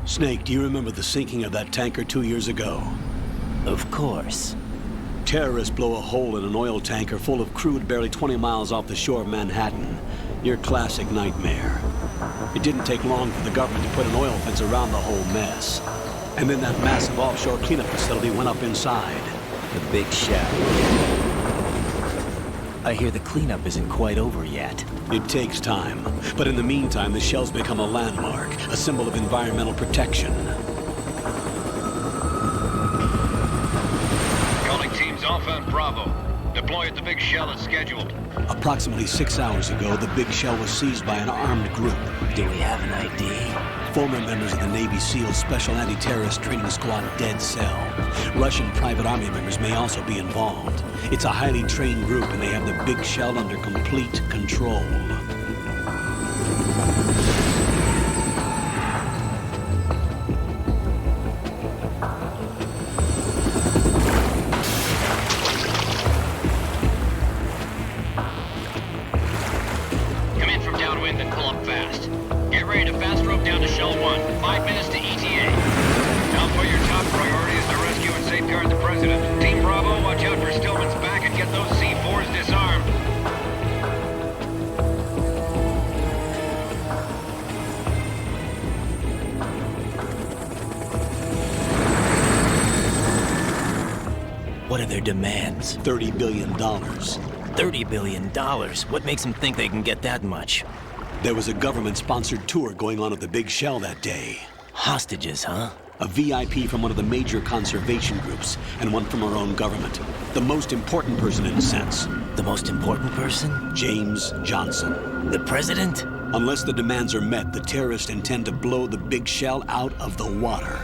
Snake, do you remember the sinking of that tanker 2 years ago? Of course. Terrorists blow a hole in an oil tanker full of crude barely 20 miles off the shore of Manhattan. Your classic nightmare. It didn't take long for the government to put an oil fence around the whole mess. And then that massive offshore cleanup facility went up inside. The big shell. I hear the cleanup isn't quite over yet. It takes time. But in the meantime, the shell's become a landmark, a symbol of environmental protection. Calling teams Alpha and Bravo. Deploy at the big shell as scheduled. Approximately 6 hours ago, the big shell was seized by an armed group. Do we have an ID? Former members of the Navy SEAL Special Anti-Terrorist Training Squad Dead Cell. Russian private army members may also be involved. It's a highly trained group and they have the big shell under complete control. Come in from downwind and pull up fast. Get ready to fast rope down to Shell 1. 5 minutes to ETA. Now for your top priority is to rescue and safeguard the President. Team Bravo, watch out for Stillman's back and get those C4s disarmed. What are their demands? $30 billion. $30 billion? What makes them think they can get that much? There was a government-sponsored tour going on at the big shell that day. Hostages, huh? A VIP from one of the major conservation groups, and one from our own government. The most important person in a sense. The most important person? James Johnson. The president? Unless the demands are met, the terrorists intend to blow the big shell out of the water.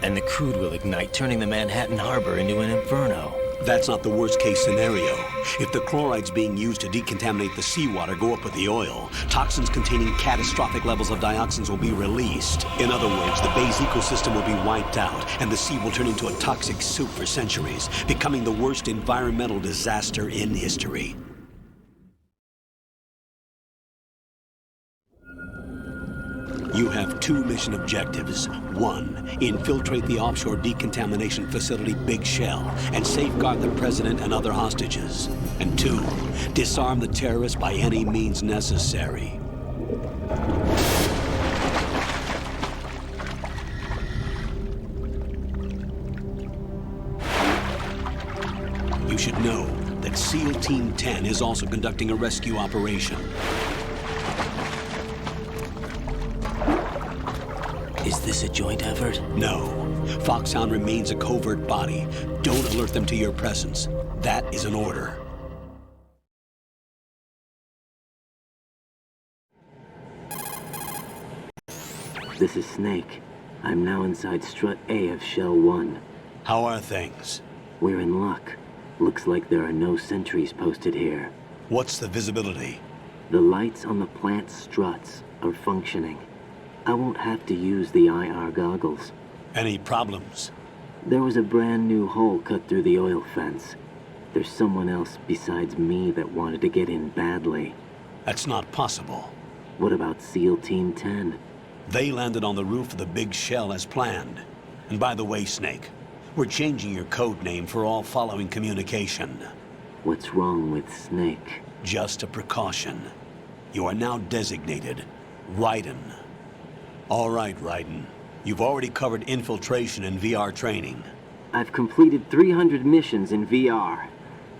And the crude will ignite, turning the Manhattan harbor into an inferno. That's not the worst-case scenario. If the chlorides being used to decontaminate the seawater go up with the oil, toxins containing catastrophic levels of dioxins will be released. In other words, the bay's ecosystem will be wiped out, and the sea will turn into a toxic soup for centuries, becoming the worst environmental disaster in history. You have 2 mission objectives. 1, infiltrate the offshore decontamination facility Big Shell and safeguard the president and other hostages. And 2, disarm the terrorists by any means necessary. You should know that SEAL Team 10 is also conducting a rescue operation. Is this a joint effort? No. Foxhound remains a covert body. Don't alert them to your presence. That is an order. This is Snake. I'm now inside Strut A of Shell 1. How are things? We're in luck. Looks like there are no sentries posted here. What's the visibility? The lights on the plant's struts are functioning. I won't have to use the IR goggles. Any problems? There was a brand new hole cut through the oil fence. There's someone else besides me that wanted to get in badly. That's not possible. What about SEAL Team 10? They landed on the roof of the big shell as planned. And by the way, Snake, we're changing your code name for all following communication. What's wrong with Snake? Just a precaution. You are now designated Raiden. All right, Raiden. You've already covered infiltration and VR training. I've completed 300 missions in VR.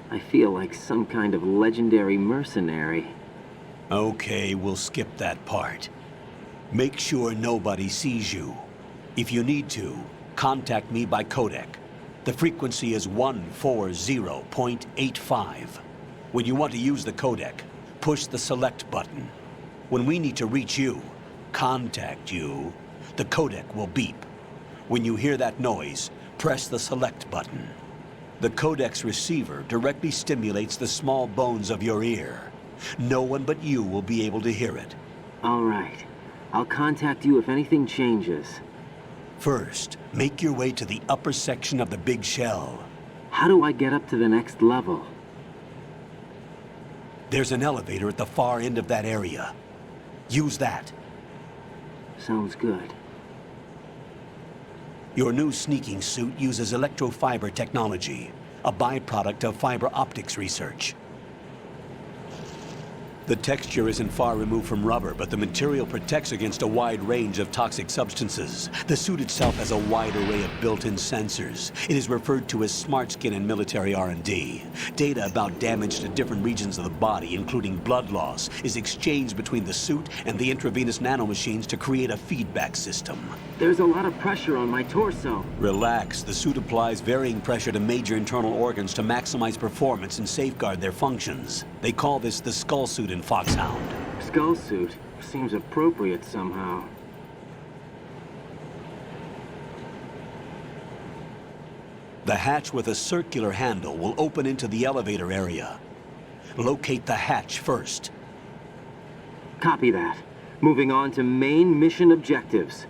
I feel like some kind of legendary mercenary. Okay, we'll skip that part. Make sure nobody sees you. If you need to, contact me by codec. The frequency is 140.85. When you want to use the codec, push the select button. When we need to reach you, contact you, the codec will beep. When you hear that noise, press the select button. The codec's receiver directly stimulates the small bones of your ear. No one but you will be able to hear it. All right. I'll contact you if anything changes. First, make your way to the upper section of the big shell. How do I get up to the next level? There's an elevator at the far end of that area. Use that. Sounds good. Your new sneaking suit uses electrofiber technology, a byproduct of fiber optics research. The texture isn't far removed from rubber, but the material protects against a wide range of toxic substances. The suit itself has a wide array of built-in sensors. It is referred to as smart skin in military R&D. Data about damage to different regions of the body, including blood loss, is exchanged between the suit and the intravenous nanomachines to create a feedback system. There's a lot of pressure on my torso. Relax. The suit applies varying pressure to major internal organs to maximize performance and safeguard their functions. They call this the skull suit in Foxhound. Skull suit seems appropriate somehow. The hatch with a circular handle will open into the elevator area. Locate the hatch first. Copy that. Moving on to main mission objectives.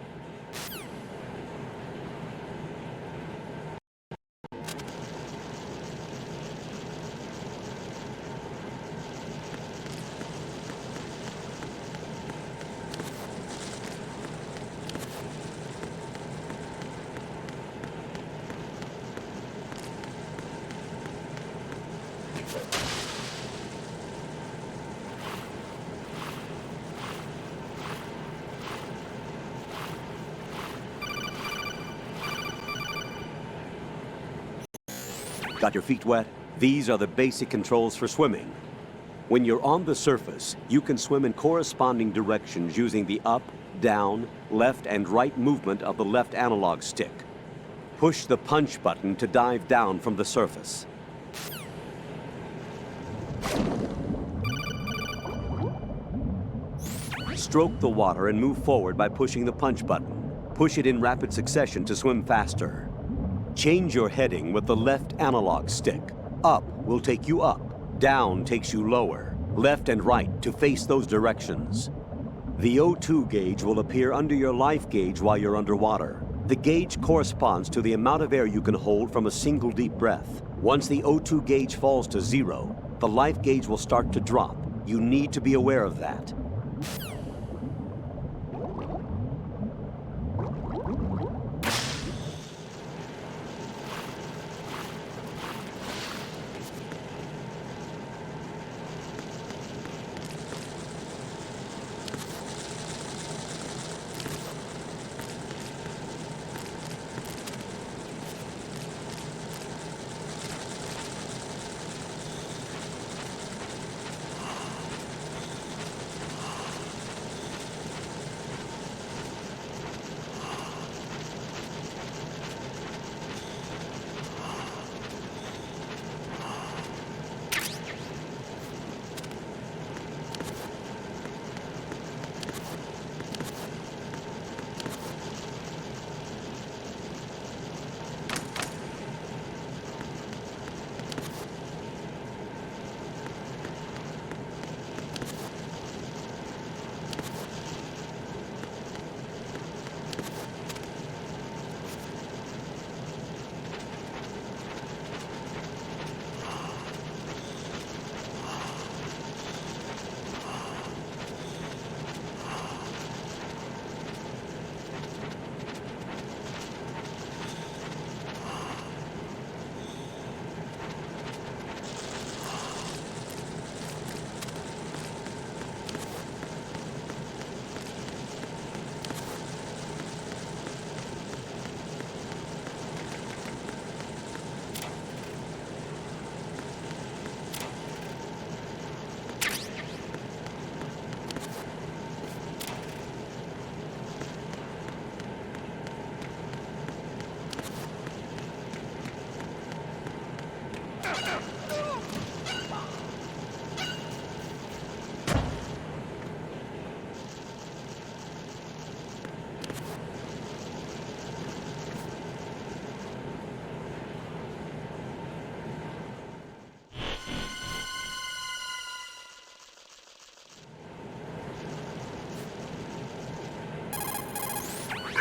Got your feet wet? These are the basic controls for swimming. When you're on the surface, you can swim in corresponding directions using the up, down, left, and right movement of the left analog stick. Push the punch button to dive down from the surface. Stroke the water and move forward by pushing the punch button. Push it in rapid succession to swim faster. Change your heading with the left analog stick. Up will take you up, down takes you lower, left and right to face those directions. The O2 gauge will appear under your life gauge while you're underwater. The gauge corresponds to the amount of air you can hold from a single deep breath. Once the O2 gauge falls to 0, the life gauge will start to drop. You need to be aware of that.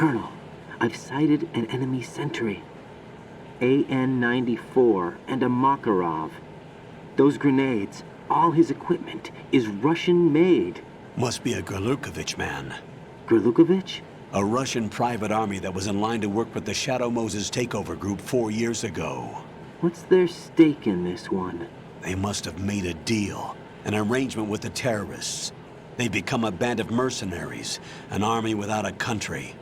Colonel, I've sighted an enemy sentry. AN-94 and a Makarov. Those grenades, all his equipment, is Russian-made. Must be a Gerlukovich man. Gerlukovich? A Russian private army that was in line to work with the Shadow Moses takeover group 4 years ago. What's their stake in this one? They must have made a deal, an arrangement with the terrorists. They've become a band of mercenaries, an army without a country.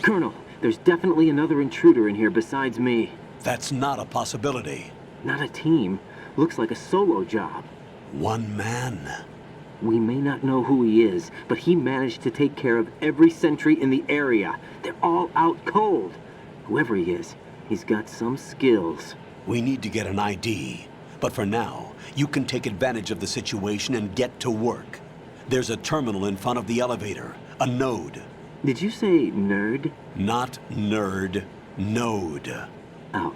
Colonel, there's definitely another intruder in here besides me. That's not a possibility. Not a team. Looks like a solo job. One man. We may not know who he is, but he managed to take care of every sentry in the area. They're all out cold. Whoever he is, he's got some skills. We need to get an ID. But for now, you can take advantage of the situation and get to work. There's a terminal in front of the elevator, a node. Did you say nerd? Not nerd, node. Oh,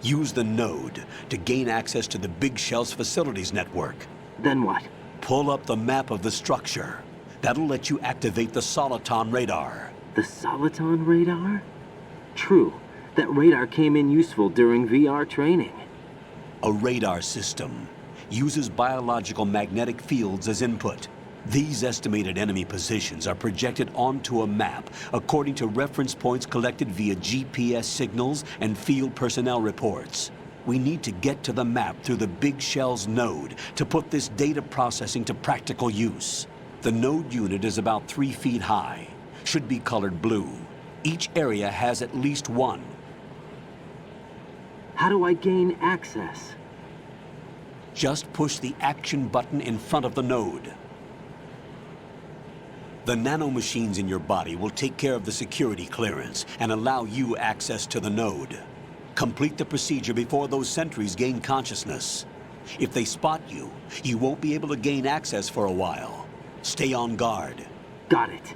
Use the node to gain access to the Big Shell's facilities network. then what? Pull up the map of the structure. That'll let you activate the soliton radar. The soliton radar? True. That radar came in useful during VR training. A radar system uses biological magnetic fields as input. These estimated enemy positions are projected onto a map according to reference points collected via GPS signals and field personnel reports. We need to get to the map through the Big Shell's node to put this data processing to practical use. The node unit is about 3 feet high, should be colored blue. Each area has at least one. How do I gain access? Just push the action button in front of the node. The nanomachines in your body will take care of the security clearance and allow you access to the node. Complete the procedure before those sentries gain consciousness. If they spot you, you won't be able to gain access for a while. Stay on guard. Got it.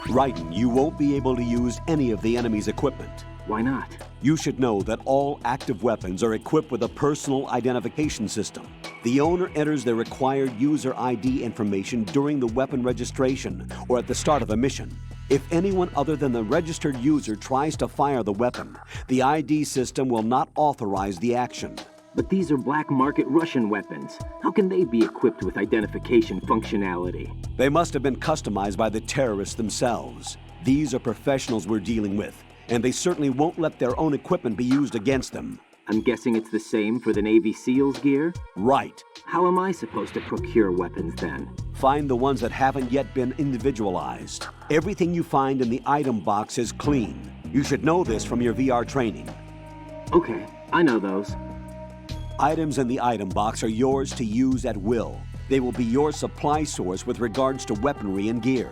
Raiden, you won't be able to use any of the enemy's equipment. Why not? You should know that all active weapons are equipped with a personal identification system. The owner enters their required user ID information during the weapon registration or at the start of a mission. If anyone other than the registered user tries to fire the weapon, the ID system will not authorize the action. But these are black market Russian weapons. How can they be equipped with identification functionality? They must have been customized by the terrorists themselves. These are professionals we're dealing with, and they certainly won't let their own equipment be used against them. I'm guessing it's the same for the Navy SEALs gear? Right. How am I supposed to procure weapons then? Find the ones that haven't yet been individualized. Everything you find in the item box is clean. You should know this from your VR training. Okay, I know those. Items in the item box are yours to use at will. They will be your supply source with regards to weaponry and gear.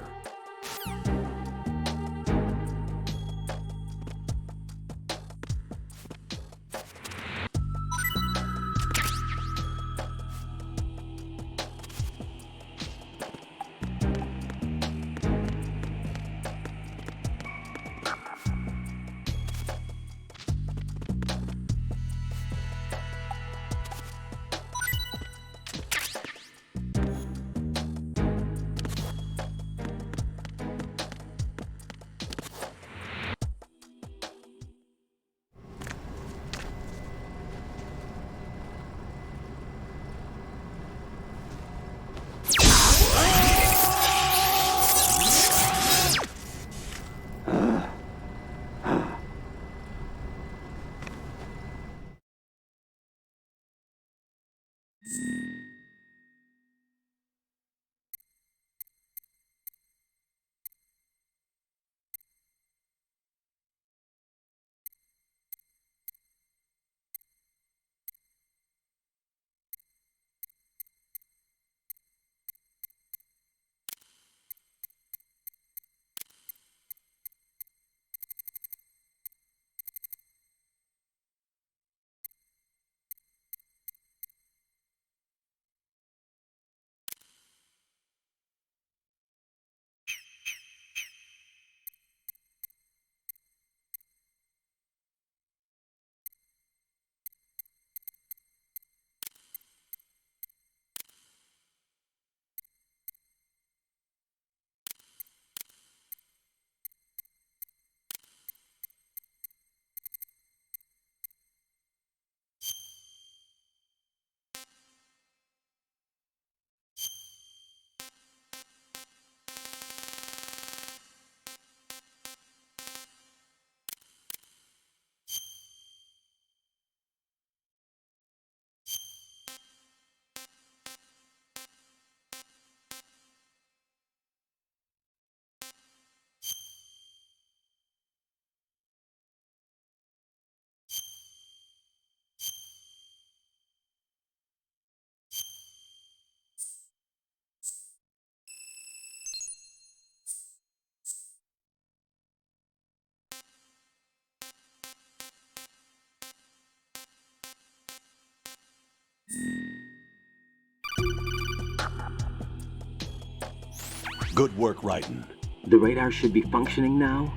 Good work, Raiden. The radar should be functioning now?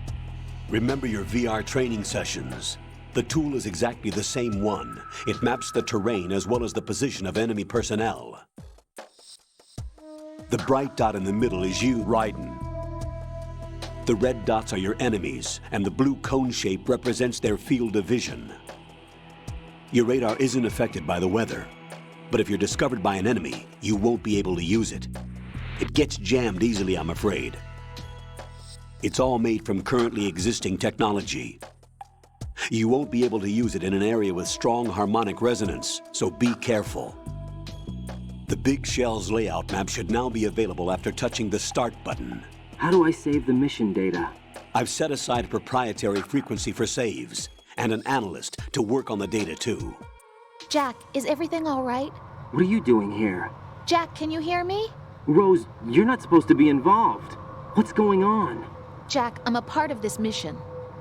Remember your VR training sessions. The tool is exactly the same one. It maps the terrain as well as the position of enemy personnel. The bright dot in the middle is you, Raiden. The red dots are your enemies, and the blue cone shape represents their field of vision. Your radar isn't affected by the weather, but if you're discovered by an enemy, you won't be able to use it. It gets jammed easily, I'm afraid. It's all made from currently existing technology. You won't be able to use it in an area with strong harmonic resonance, so be careful. The Big Shell's layout map should now be available after touching the Start button. How do I save the mission data? I've set aside a proprietary frequency for saves, and an analyst to work on the data too. Jack, is everything all right? What are you doing here? Jack, can you hear me? Rose, you're not supposed to be involved. What's going on? Jack, I'm a part of this mission.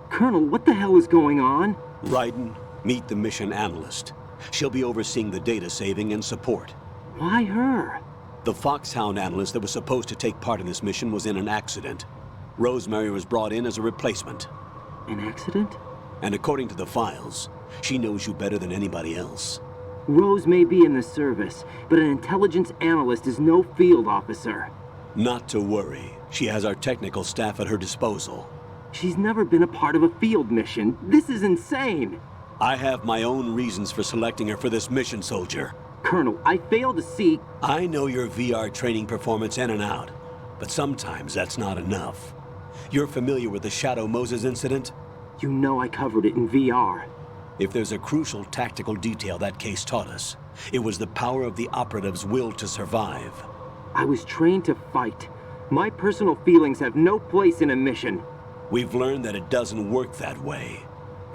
Colonel, what the hell is going on? Raiden, meet the mission analyst. She'll be overseeing the data saving and support. Why her? The Foxhound analyst that was supposed to take part in this mission was in an accident. Rosemary was brought in as a replacement. An accident? And according to the files, she knows you better than anybody else. Rose may be in the service, but an intelligence analyst is no field officer. Not to worry. She has our technical staff at her disposal. She's never been a part of a field mission. This is insane. I have my own reasons for selecting her for this mission, soldier. Colonel, I fail to see... I know your VR training performance in and out, but sometimes that's not enough. You're familiar with the Shadow Moses incident? You know I covered it in VR. If there's a crucial tactical detail that case taught us, it was the power of the operative's will to survive. I was trained to fight. My personal feelings have no place in a mission. We've learned that it doesn't work that way.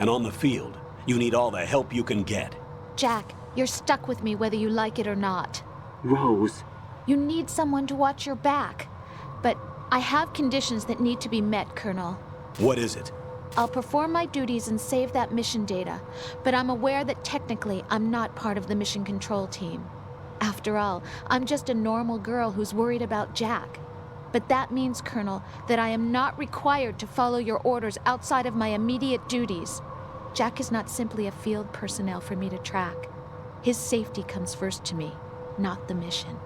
And on the field, you need all the help you can get. Jack, you're stuck with me whether you like it or not. Rose. You need someone to watch your back. But I have conditions that need to be met, Colonel. What is it? I'll perform my duties and save that mission data, but I'm aware that technically I'm not part of the mission control team. After all, I'm just a normal girl who's worried about Jack. But that means, Colonel, that I am not required to follow your orders outside of my immediate duties. Jack is not simply a field personnel for me to track. His safety comes first to me, not the mission.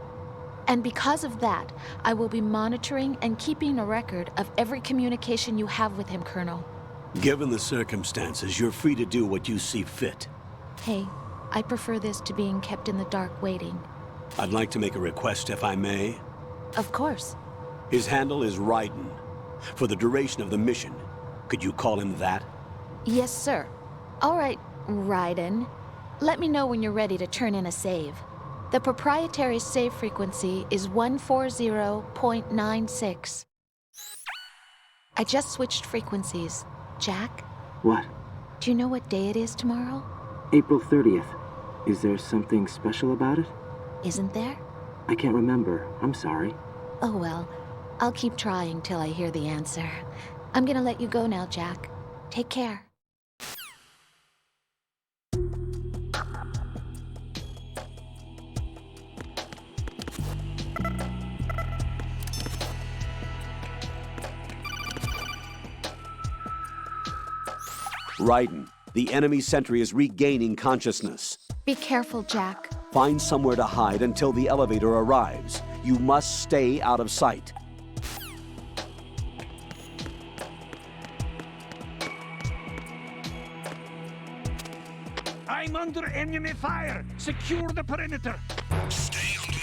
And because of that, I will be monitoring and keeping a record of every communication you have with him, Colonel. Given the circumstances, you're free to do what you see fit. Hey, I prefer this to being kept in the dark waiting. I'd like to make a request, if I may. Of course. His handle is Raiden. For the duration of the mission, could you call him that? Yes, sir. All right, Raiden. Let me know when you're ready to turn in a save. The proprietary save frequency is 140.96. I just switched frequencies. Jack? What? Do you know what day it is tomorrow? April 30th. Is there something special about it? Isn't there? I can't remember. I'm sorry. Oh well, I'll keep trying till I hear the answer. I'm gonna let you go now, Jack. Take care. Raiden, the enemy sentry is regaining consciousness. Be careful, Jack. Find somewhere to hide until the elevator arrives. You must stay out of sight. I'm under enemy fire! Secure the perimeter! Stay on the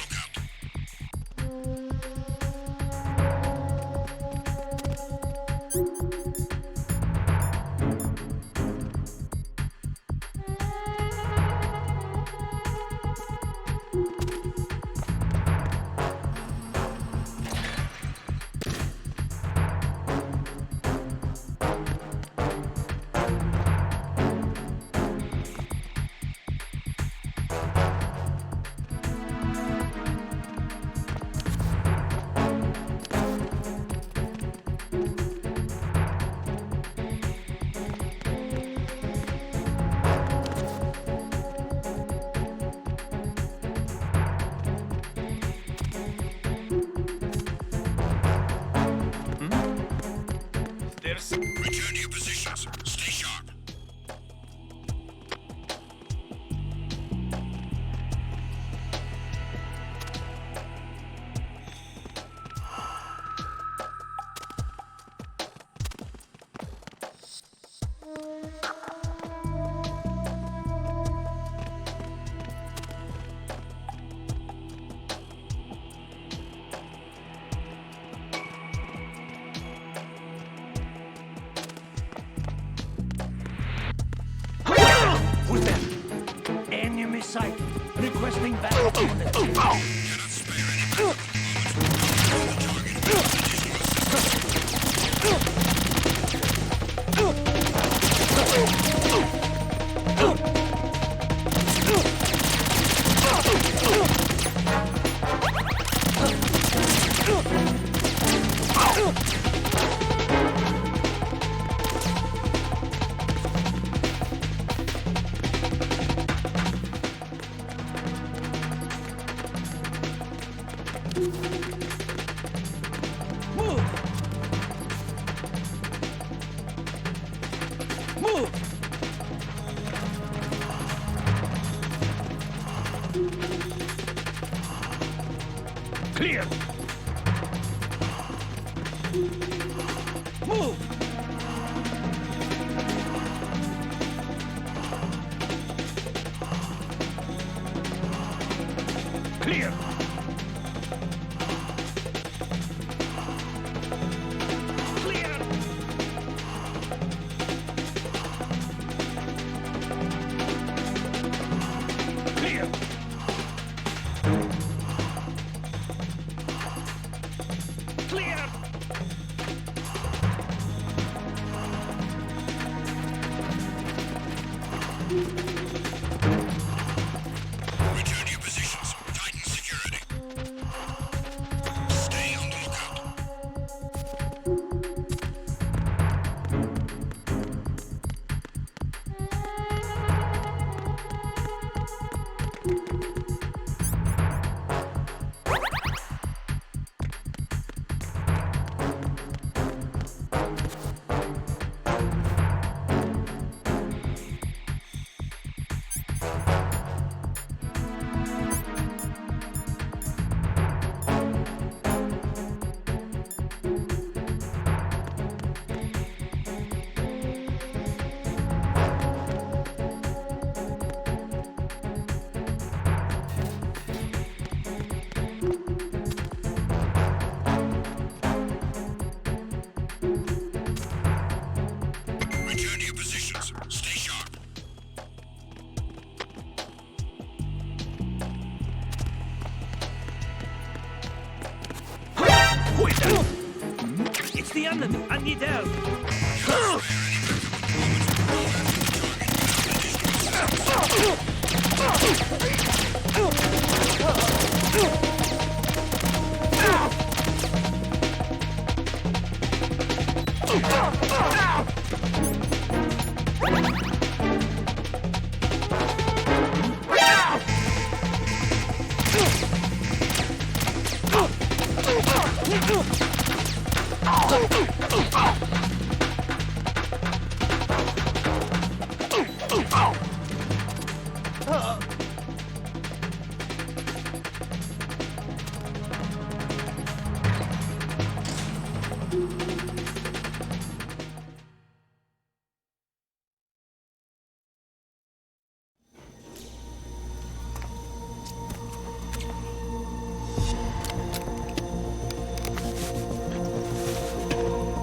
Yes. Return to your positions. Stay sharp. Who's there? Enemy sight. Requesting backup on the team. Cannot spare any Move! Clear! Move! Clear! Clear! Clear! Clear! Return to your positions. Tighten security. Stay on the lookout. Return to your positions. Stay sharp. It's the enemy. I need help.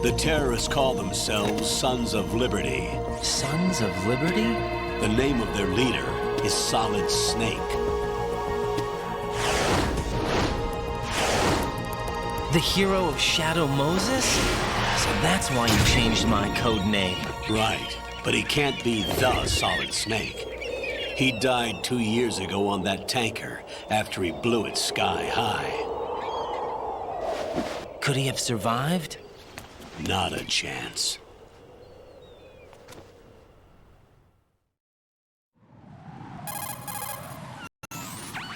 The terrorists call themselves Sons of Liberty. Sons of Liberty? The name of their leader is Solid Snake. The hero of Shadow Moses? So that's why you changed my code name. Right, but he can't be the Solid Snake. He died 2 years ago on that tanker after he blew it sky high. Could he have survived? Not a chance.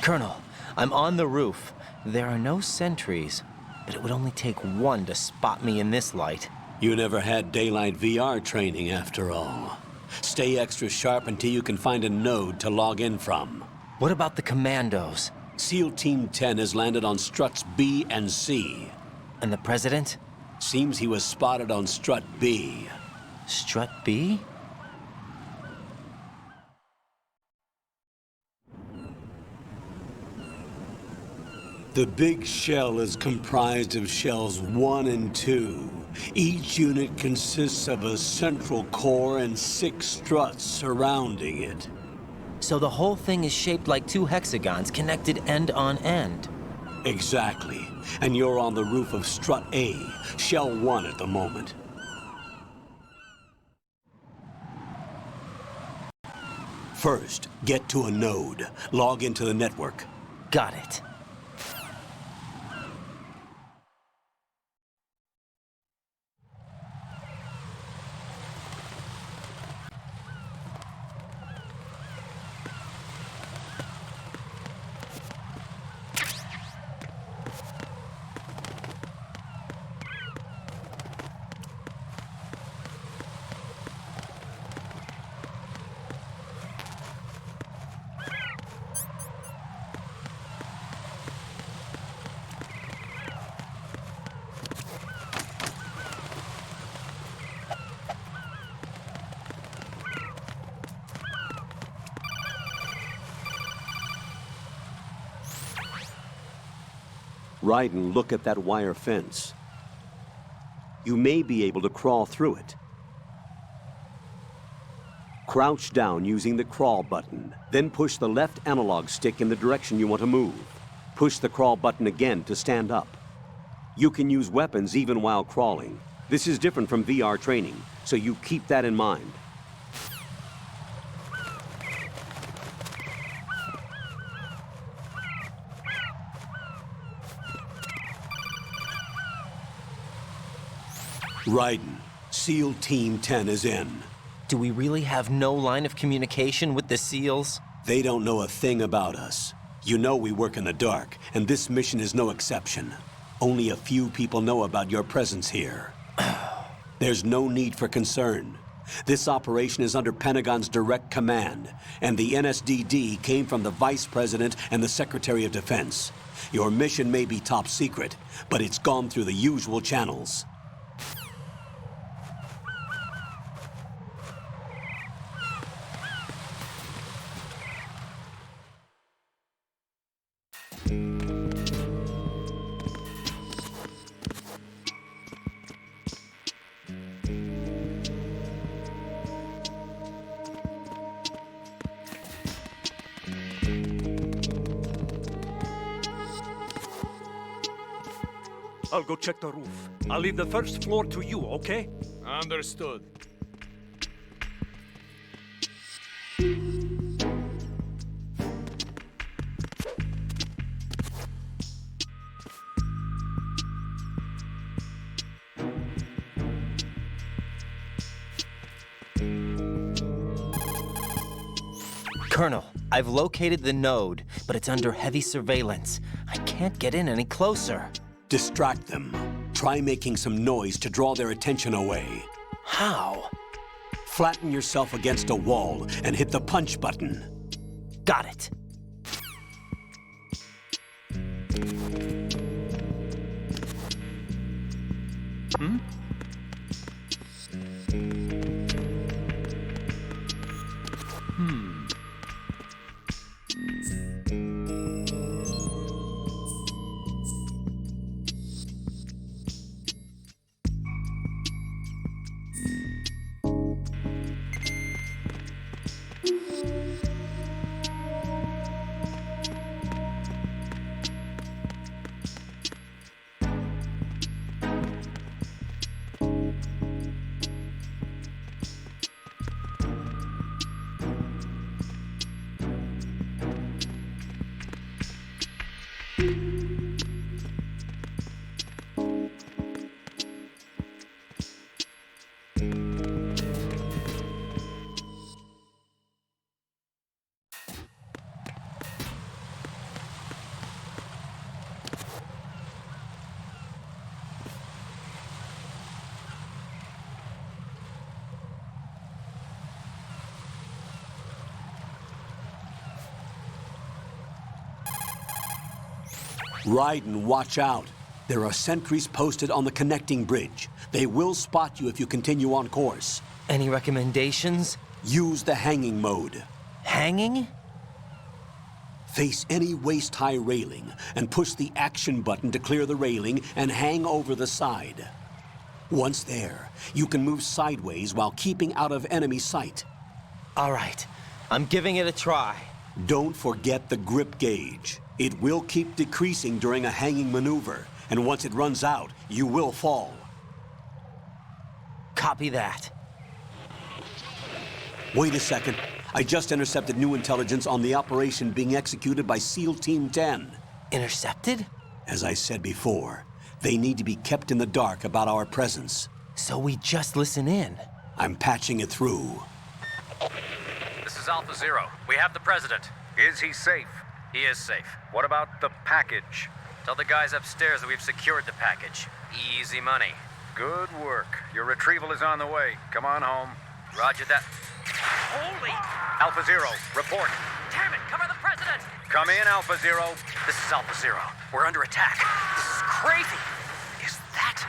Colonel, I'm on the roof. There are no sentries, but it would only take one to spot me in this light. You never had daylight VR training after all. Stay extra sharp until you can find a node to log in from. What about the commandos? SEAL Team 10 has landed on struts B and C. And the president? Seems he was spotted on strut B. Strut B? The big shell is comprised of shells 1 and 2. Each unit consists of a central core and 6 struts surrounding it. So the whole thing is shaped like 2 hexagons connected end on end. Exactly. And you're on the roof of strut A, shell 1 at the moment. First, get to a node. Log into the network. Got it. Ryden, look at that wire fence. You may be able to crawl through it. Crouch down using the crawl button. Then push the left analog stick in the direction you want to move. Push the crawl button again to stand up. You can use weapons even while crawling. This is different from VR training, so you keep that in mind. Ryden, SEAL Team 10 is in. Do we really have no line of communication with the SEALs? They don't know a thing about us. You know we work in the dark, and this mission is no exception. Only a few people know about your presence here. There's no need for concern. This operation is under Pentagon's direct command, and the NSDD came from the Vice President and the Secretary of Defense. Your mission may be top secret, but it's gone through the usual channels. I'll go check the roof. I'll leave the first floor to you, okay? Understood. Colonel, I've located the node, but it's under heavy surveillance. I can't get in any closer. Distract them. Try making some noise to draw their attention away. How? Flatten yourself against a wall and hit the punch button. Got it. Raiden, watch out. There are sentries posted on the connecting bridge. They will spot you if you continue on course. Any recommendations? Use the hanging mode. Hanging? Face any waist-high railing and push the action button to clear the railing and hang over the side. Once there, you can move sideways while keeping out of enemy sight. All right, I'm giving it a try. Don't forget the grip gauge. It will keep decreasing during a hanging maneuver, and once it runs out, you will fall. Copy that. Wait a second. I just intercepted new intelligence on the operation being executed by SEAL Team 10. Intercepted? As I said before, they need to be kept in the dark about our presence. So we just listen in. I'm patching it through. This is Alpha Zero. We have the president. Is he safe? He is safe. What about the package? Tell the guys upstairs that we've secured the package. Easy money. Good work. Your retrieval is on the way. Come on home. Roger that. Holy! Alpha Zero, report. Damn it, cover the president! Come in, Alpha Zero. This is Alpha Zero. We're under attack. This is crazy. Is that...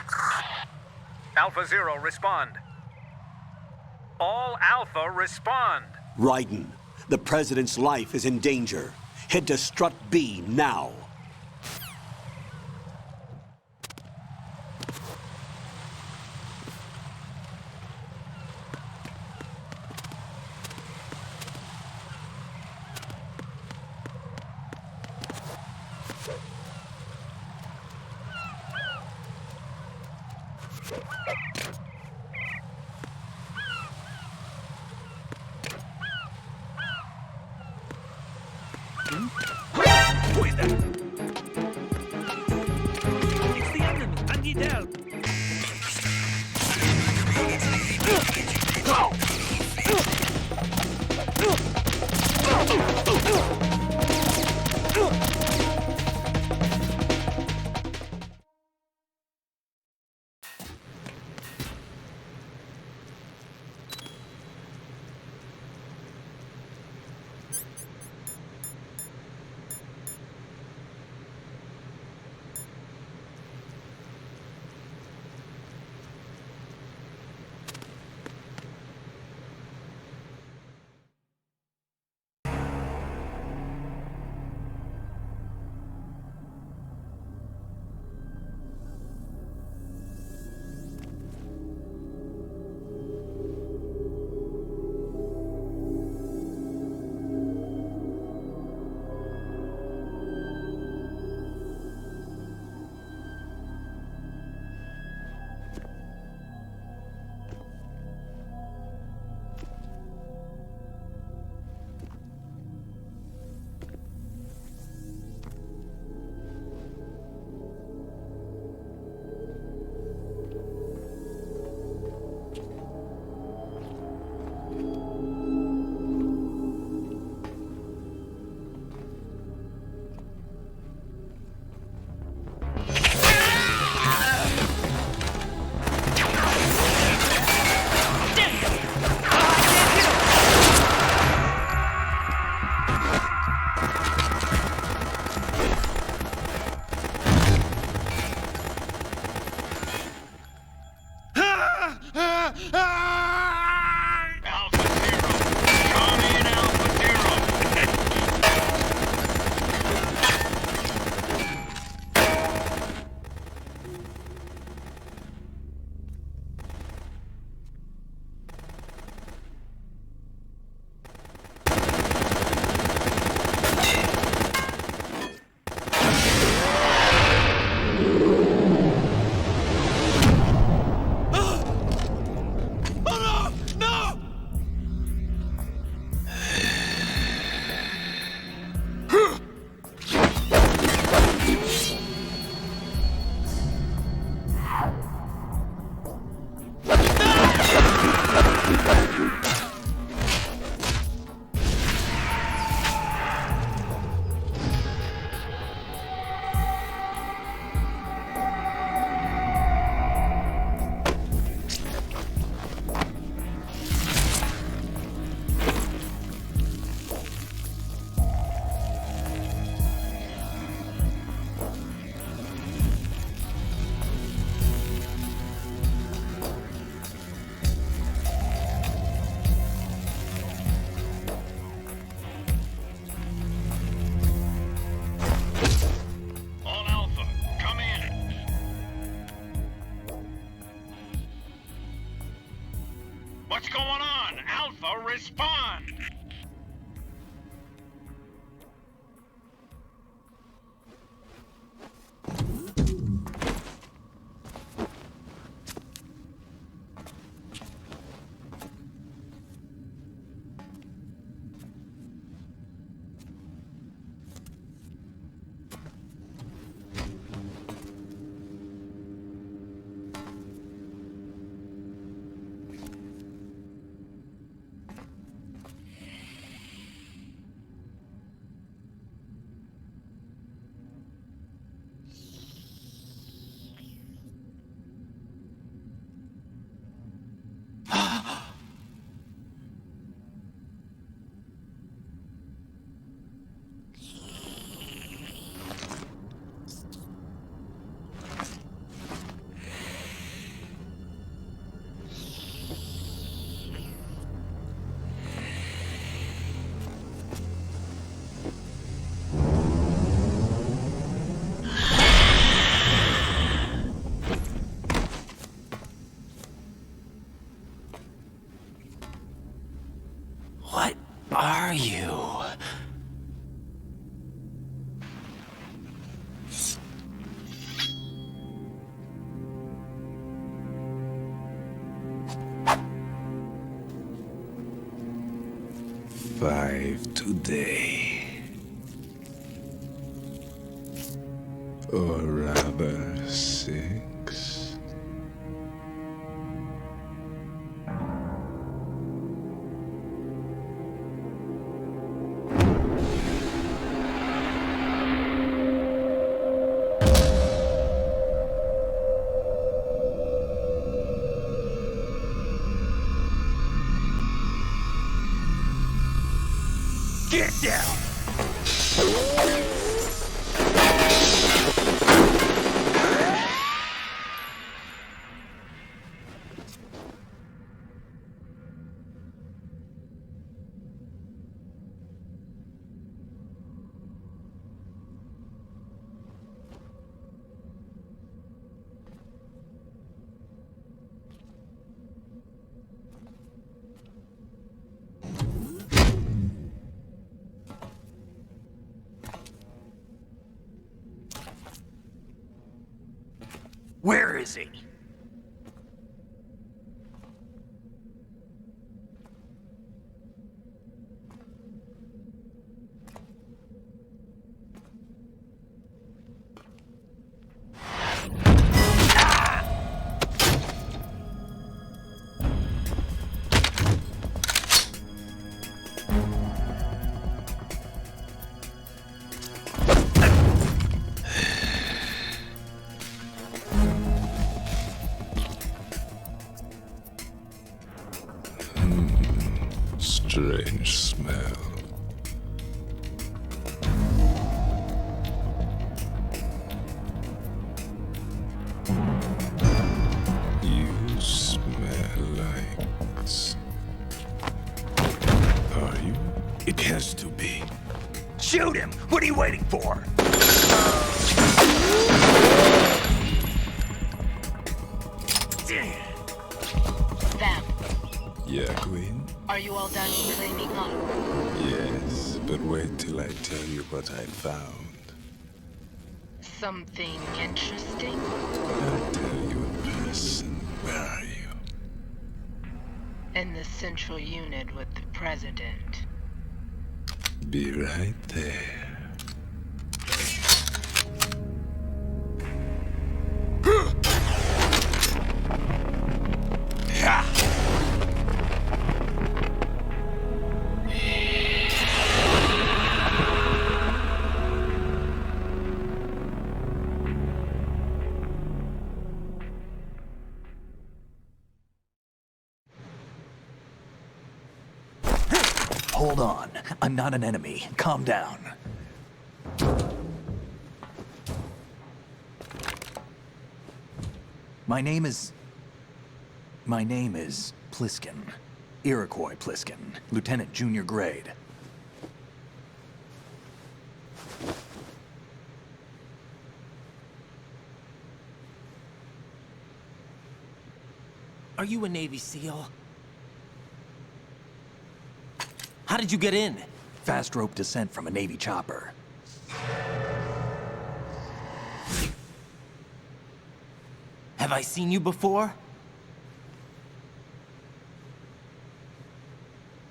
Alpha Zero, respond. All Alpha, respond. Raiden, the President's life is in danger. Head to Strut B now. Who is that? It's the enemy, Angidel. What's going on? Alpha, respond! What are you? Five today. Or rather, 6. Get down! Where is he? Strange smell. You smell like... Are you? It has to be. Shoot him! What are you waiting for? Vamp, Yeah, Queen? are you all done cleaning up? Yes, but wait till I tell you what I found. Something interesting? I'll tell you in person. Where are you? In the central unit with the president. Be right there. Hold on. I'm not an enemy. Calm down. My name is Pliskin. Iroquois Pliskin. Lieutenant Junior Grade. Are you a Navy SEAL? How did you get in? Fast rope descent from a Navy chopper. Have I seen you before?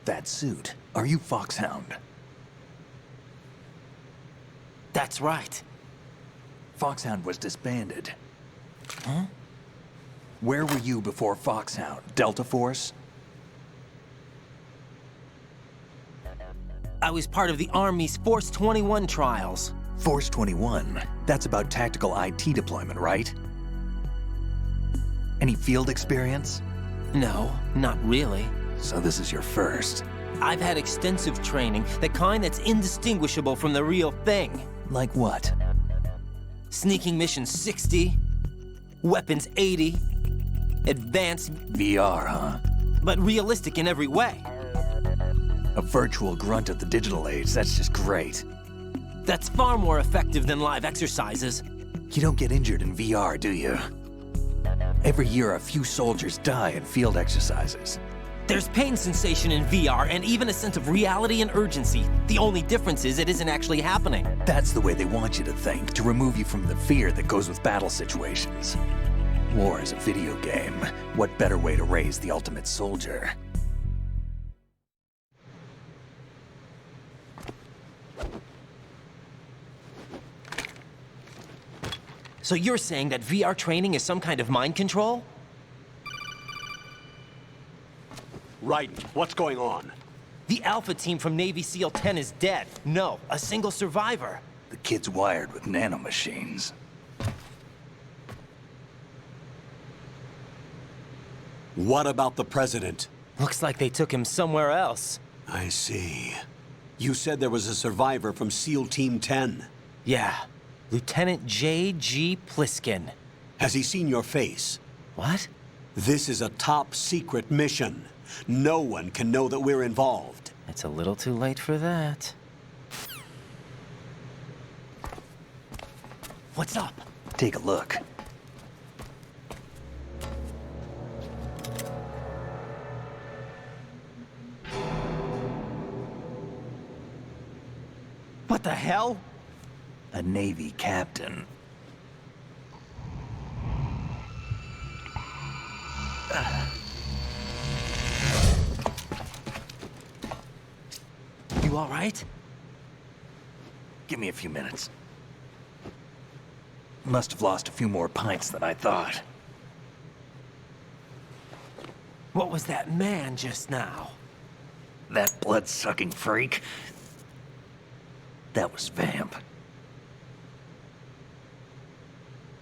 That suit. Are you Foxhound? That's right. Foxhound was disbanded. Huh? Where were you before Foxhound? Delta Force? I was part of the Army's Force 21 trials. Force 21? That's about tactical IT deployment, right? Any field experience? No, not really. So this is your first. I've had extensive training, the kind that's indistinguishable from the real thing. Like what? Sneaking mission 60, weapons 80, advanced... VR, huh? But realistic in every way. A virtual grunt of the digital age, that's just great. That's far more effective than live exercises. You don't get injured in VR, do you? Every year, a few soldiers die in field exercises. There's pain sensation in VR and even a sense of reality and urgency. The only difference is it isn't actually happening. That's the way they want you to think, to remove you from the fear that goes with battle situations. War is a video game. What better way to raise the ultimate soldier? So you're saying that VR training is some kind of mind control? Right. What's going on? The Alpha team from Navy SEAL 10 is dead. No, a single survivor. The kid's wired with nanomachines. What about the president? Looks like they took him somewhere else. I see. You said there was a survivor from SEAL Team 10. Yeah. Lieutenant J.G. Pliskin. Has he seen your face? What? This is a top-secret mission. No one can know that we're involved. It's a little too late for that. What's up? Take a look. What the hell? A Navy captain. You all right? Give me a few minutes. Must have lost a few more pints than I thought. What was that man just now? That blood-sucking freak? That was Vamp.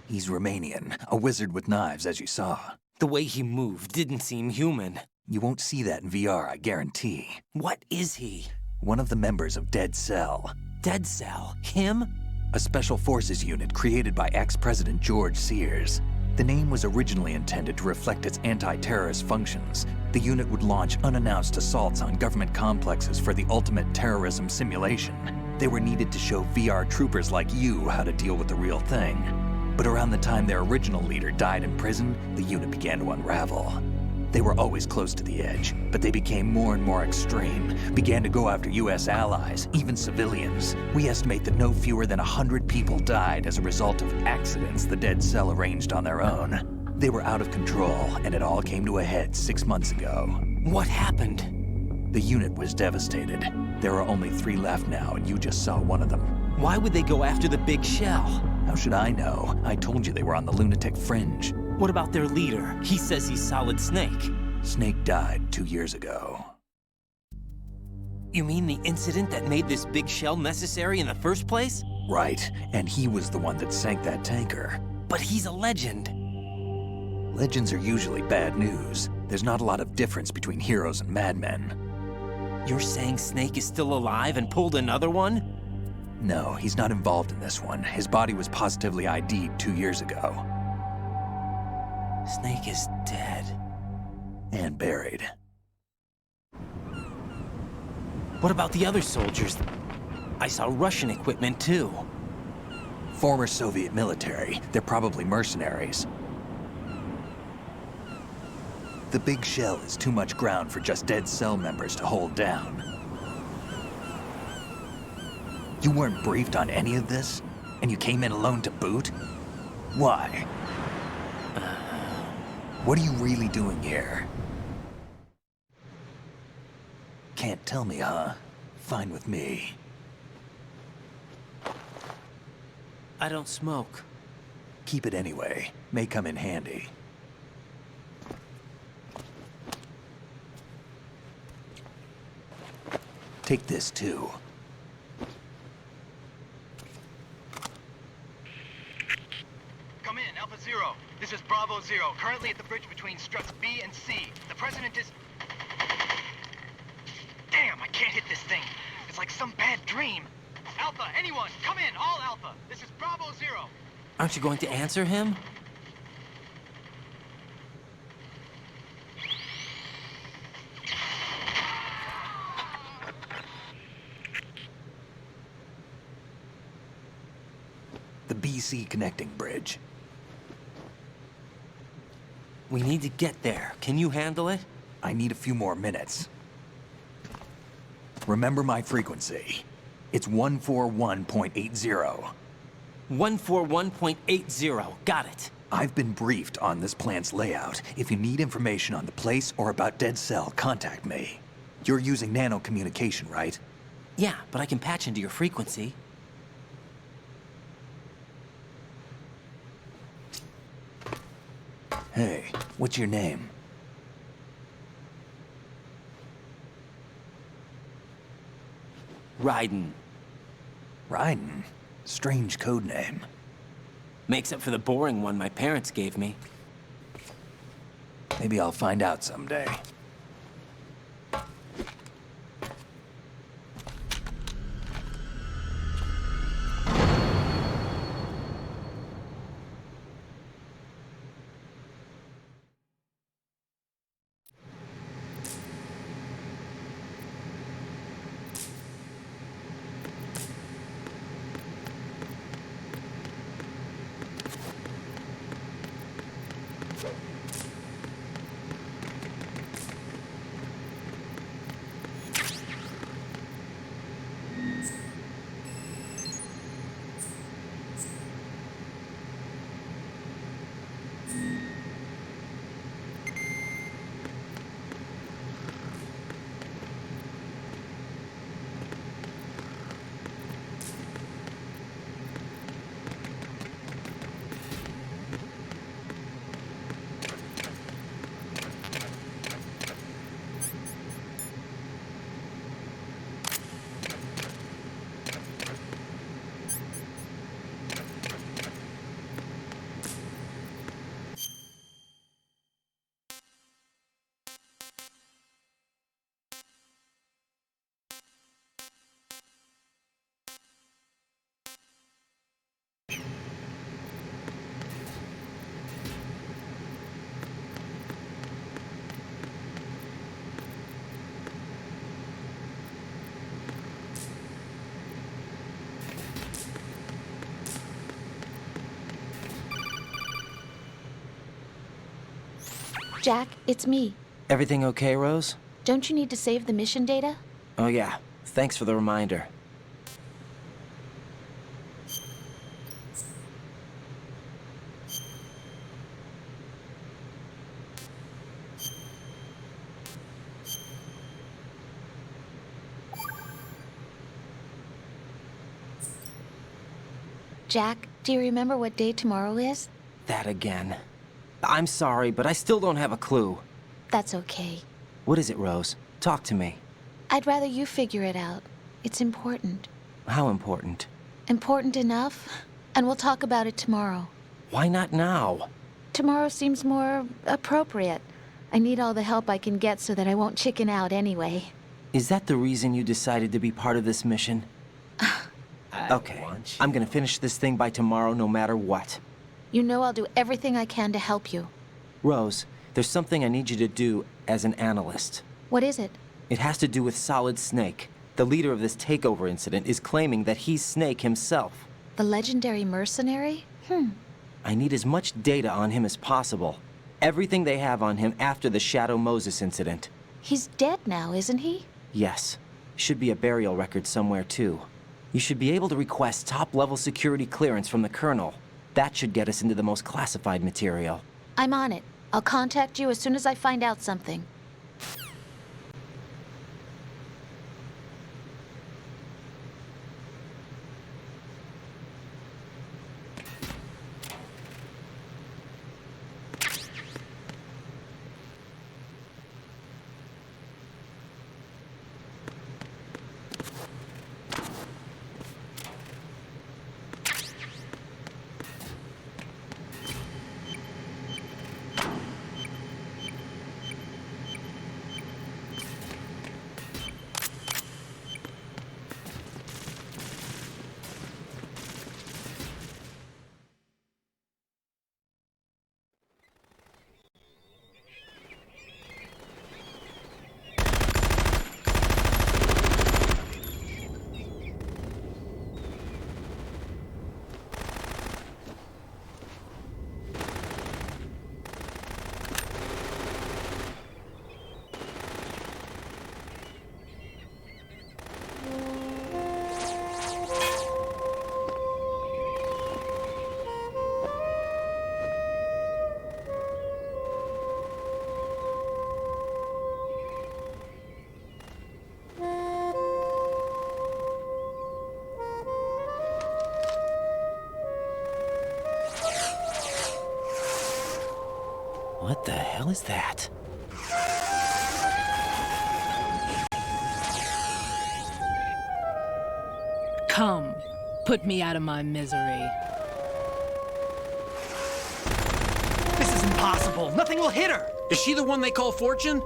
He's Romanian, a wizard with knives, as you saw. The way he moved didn't seem human. You won't see that in VR, I guarantee. What is he? One of the members of Dead Cell. Dead Cell? Him? A special forces unit created by ex-President George Sears. The name was originally intended to reflect its anti-terrorist functions. The unit would launch unannounced assaults on government complexes for the ultimate terrorism simulation. They were needed to show VR troopers like you how to deal with the real thing. But around the time their original leader died in prison, the unit began to unravel. They were always close to the edge, but they became more and more extreme, began to go after US allies, even civilians. We estimate that no fewer than 100 people died as a result of accidents the Dead Cell arranged on their own. They were out of control, and it all came to a head 6 months ago. What happened? The unit was devastated. There are only 3 left now, and you just saw one of them. Why would they go after the big shell? How should I know? I told you they were on the lunatic fringe. What about their leader? He says he's Solid Snake. Snake died 2 years ago. You mean the incident that made this big shell necessary in the first place? Right, and he was the one that sank that tanker. But he's a legend. Legends are usually bad news. There's not a lot of difference between heroes and madmen. You're saying Snake is still alive and pulled another one? No, he's not involved in this one. His body was positively ID'd 2 years ago. Snake is dead. And buried. What about the other soldiers? I saw Russian equipment too. Former Soviet military. They're probably mercenaries. The big shell is too much ground for just Dead Cell members to hold down. You weren't briefed on any of this? And you came in alone to boot? Why? What are you really doing here? Can't tell me, huh? Fine with me. I don't smoke. Keep it anyway. May come in handy. Take this too. Come in, Alpha Zero. This is Bravo Zero, currently at the bridge between struts B and C. The President is... Damn, I can't hit this thing. It's like some bad dream. Alpha, anyone, come in, all Alpha. This is Bravo Zero. Aren't you going to answer him? The BC connecting bridge. We need to get there. Can you handle it? I need a few more minutes. Remember my frequency. It's 141.80. 141.80. Got it. I've been briefed on this plant's layout. If you need information on the place or about Dead Cell, contact me. You're using nano communication, right? Yeah, but I can patch into your frequency. Hey, what's your name? Raiden. Raiden? Strange code name. Makes up for the boring one my parents gave me. Maybe I'll find out someday. Jack, it's me. Everything okay, Rose? Don't you need to save the mission data? Oh yeah, thanks for the reminder. Jack, do you remember what day tomorrow is? That again. I'm sorry, but I still don't have a clue. That's okay. What is it, Rose? Talk to me. I'd rather you figure it out. It's important. How important? Important enough, and we'll talk about it tomorrow. Why not now? Tomorrow seems more appropriate. I need all the help I can get so that I won't chicken out anyway. Is that the reason you decided to be part of this mission? Okay, I'm gonna finish this thing by tomorrow no matter what. You know I'll do everything I can to help you. Rose, there's something I need you to do as an analyst. What is it? It has to do with Solid Snake. The leader of this takeover incident is claiming that he's Snake himself. The legendary mercenary? I need as much data on him as possible. Everything they have on him after the Shadow Moses incident. He's dead now, isn't he? Yes. Should be a burial record somewhere, too. You should be able to request top-level security clearance from the Colonel. That should get us into the most classified material. I'm on it. I'll contact you as soon as I find out something. What the hell is that? Come, put me out of my misery. This is impossible. Nothing will hit her. Is she the one they call Fortune?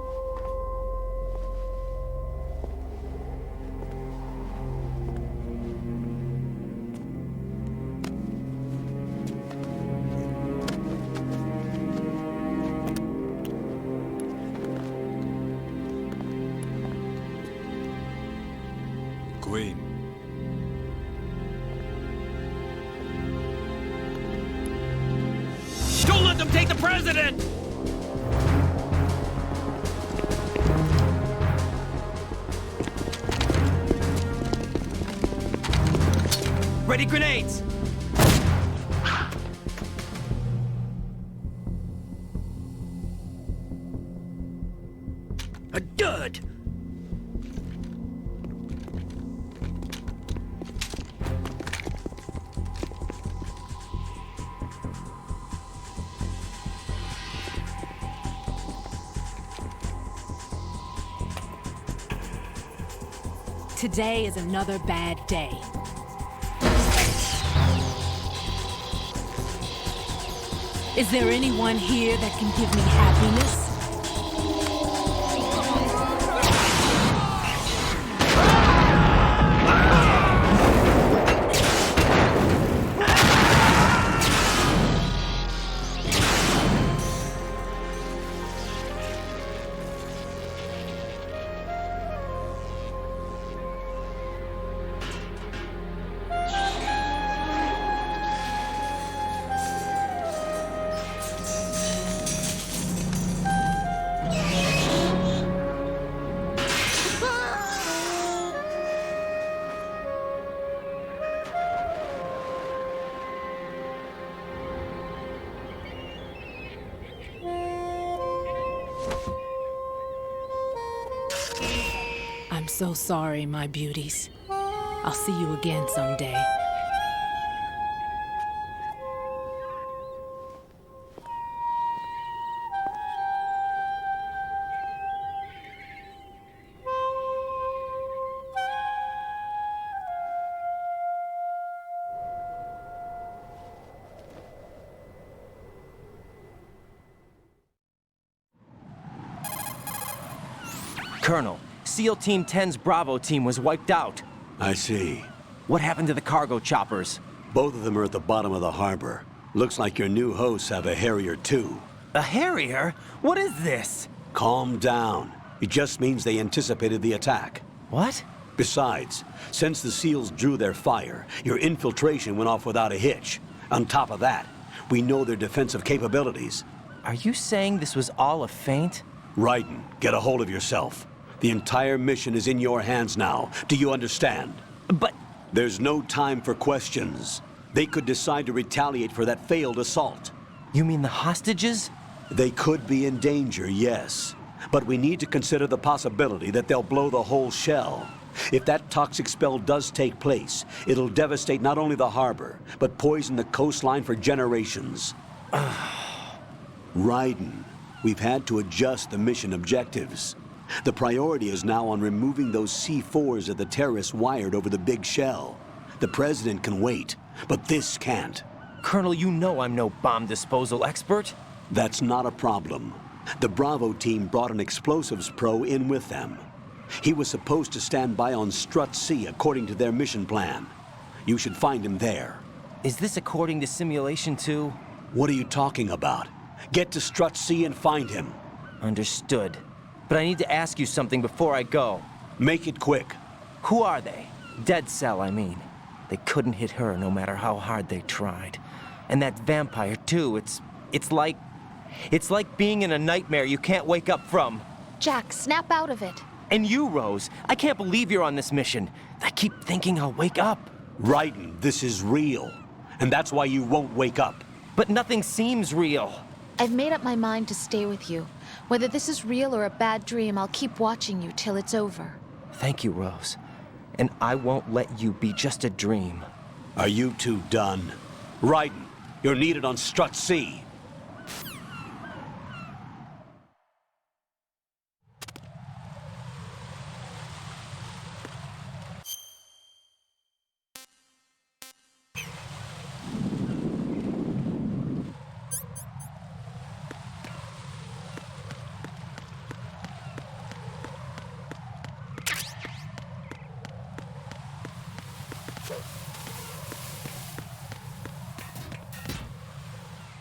Queen. Don't let them take the president! Ready grenades! A dud! Today is another bad day. Is there anyone here that can give me happiness? I'm so sorry, my beauties. I'll see you again someday. Colonel, SEAL Team 10's Bravo team was wiped out. I see. What happened to the cargo choppers? Both of them are at the bottom of the harbor. Looks like your new hosts have a Harrier too. A Harrier? What is this? Calm down. It just means they anticipated the attack. What? Besides, since the SEALs drew their fire, your infiltration went off without a hitch. On top of that, we know their defensive capabilities. Are you saying this was all a feint? Raiden, get a hold of yourself. The entire mission is in your hands now. Do you understand? But There's no time for questions. They could decide to retaliate for that failed assault. You mean the hostages? They could be in danger, yes. But we need to consider the possibility that they'll blow the whole shell. If that toxic spell does take place, it'll devastate not only the harbor, but poison the coastline for generations. Raiden, we've had to adjust the mission objectives. The priority is now on removing those C4s that the terrorists wired over the big shell. The President can wait, but this can't. Colonel, you know I'm no bomb disposal expert. That's not a problem. The Bravo team brought an explosives pro in with them. He was supposed to stand by on Strut C according to their mission plan. You should find him there. Is this according to simulation too? What are you talking about? Get to Strut C and find him. Understood. But I need to ask you something before I go. Make it quick. Who are they? Dead Cell, I mean. They couldn't hit her no matter how hard they tried. And that vampire too, it's like being in a nightmare you can't wake up from. Jack, snap out of it. And you, Rose, I can't believe you're on this mission. I keep thinking I'll wake up. Raiden, this is real. And that's why you won't wake up. But nothing seems real. I've made up my mind to stay with you. Whether this is real or a bad dream, I'll keep watching you till it's over. Thank you, Rose. And I won't let you be just a dream. Are you two done? Raiden, you're needed on Strut C.